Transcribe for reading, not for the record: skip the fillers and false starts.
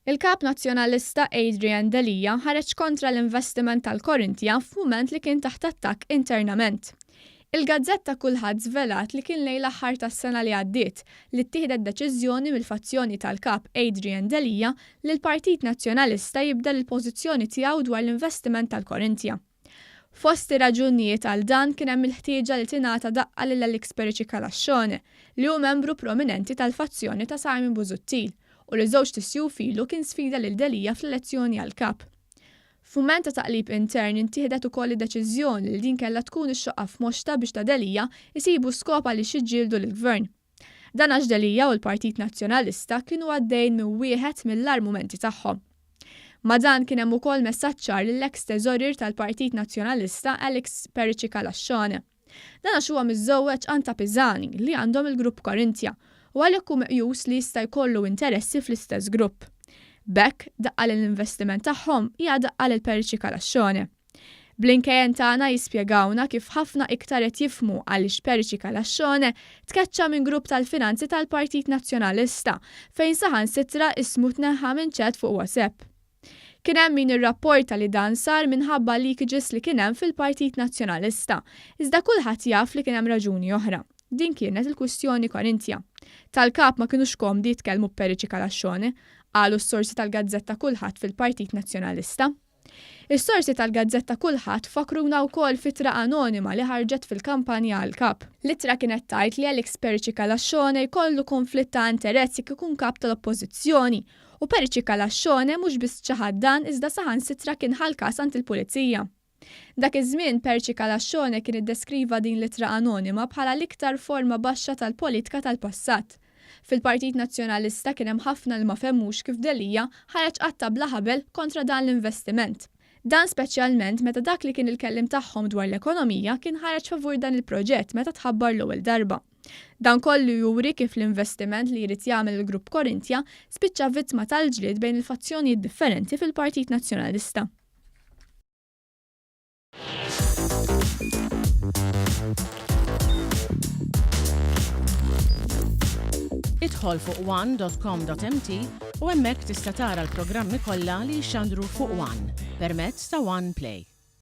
Il-kap nazzjonalista Adrian Delija ħareġ kontra l-investiment tal-Korinthja f'mument li kien taħt attakk internament. Il-Gazzetta Kulħadd żvelat li kien lejn l-aħħar tas-sena li għaddiet li ttieħdet deċiżjoni mill-fazzjoni tal-kap Adrian Delija li l-Partit Nazzjonalista jibdel il-pożizzjoni tiegħu dwar l-investiment tal-Korinthja. Fosti raġunijiet għal dan kien hemm il-ħtieġa li tingħata daqqa lil Alex Pericikalaxxone li hu membru prominenti tal-fazzjoni ta' Simon Busuttil u li żewġ tisjuf ilu kien sfida lil Delija fl-elezzjoni għal kap. F'mument ta' taqlib intern intieħdet ukoll id-deċiżjoni li din kellha tkun ix-xoqqa f'moxta biex ta' Delija jsibu skop li xiġġieldu lill-gvern. Dan għax Delija u l-Partit Nazzjonalista kienu għaddejn minn wieħed mill-armumenti tagħhom. Ma dan kien hemm ukoll messaġġ ċar lill-eks teżorir tal-Partit Nazzjonalista Alex Pericikalaxxone. Dan għax huwa miżżewweġ Anta Piżani li għandhom il-Grupp Korinthja u għalhekk hu meqjus li jista' jkollu interessi fl-istess grupp. Bekk daqqa l-investiment tagħhom hija daqqa lil Pericikalaxxone. Bl-inkejjen tagħna jispjegawna kif ħafna iktar qed jifhmu għaliex Pericikalaxxone tkeċċa minn grupp tal-finanzi tal-Partit Nazzjonalista fejn saħansitra ismu tneħħa minn ċett fuq WhatsApp. Kien hemm min irrapporta li dan sar minħabba leakages li kien hemm fil-Partit Nazzjonalista, iżda kulħadd jaf li kien hemm raġuni oħra. Din kienet il-kwistjoni Korinthja. Tal-kap ma kinux komdi jitkellmu Pericikalaxxone, qalu s-sorsi tal-Gazzetta Kulħadd fil-Partit Nazzjonalista. Is-sorsi tal-Gazzetta Kulħadd fakruna wkoll fitra anonima li ħarġet fil-kampanja għal kap. L-ittra kienet tgħid li Alex Pericikalaxxone jkollu konflitt ta' interessi kif ikun kap tal-Oppożizzjoni u Pericikalaxxone mhux biss ċaħad dan iżda saħansitra kien ħalkas ant il-pulizija. Dak iż-żmien Pericikalaxxone kien iddeskriva din l-ittra anonima bħala l-iktar forma baxxa tal-politika tal-passat. Fil-Partit Nazzjonalista kien hemm ħafna li ma fehmux kif Delija ħareġ qatta bla ħabel kontra dan l-investiment. Dan speċjalment meta dak li kien il-kellim tagħhom dwar l-ekonomija kien ħareġ favur dan il-proġett meta tħabbar l-ewwel darba. Dan kollu juri kif l-investiment li jrid jagħmel il-Grupp Korinthja spiċċa vittma tal-ġlied bejn il-fazzjonijiet differenti fil-Partit Nazzjonalista. Idħol fuq one.com.mt u hemmhekk tista' tara l-programmi kollha li jxandru fuq One permezz ta' One Play.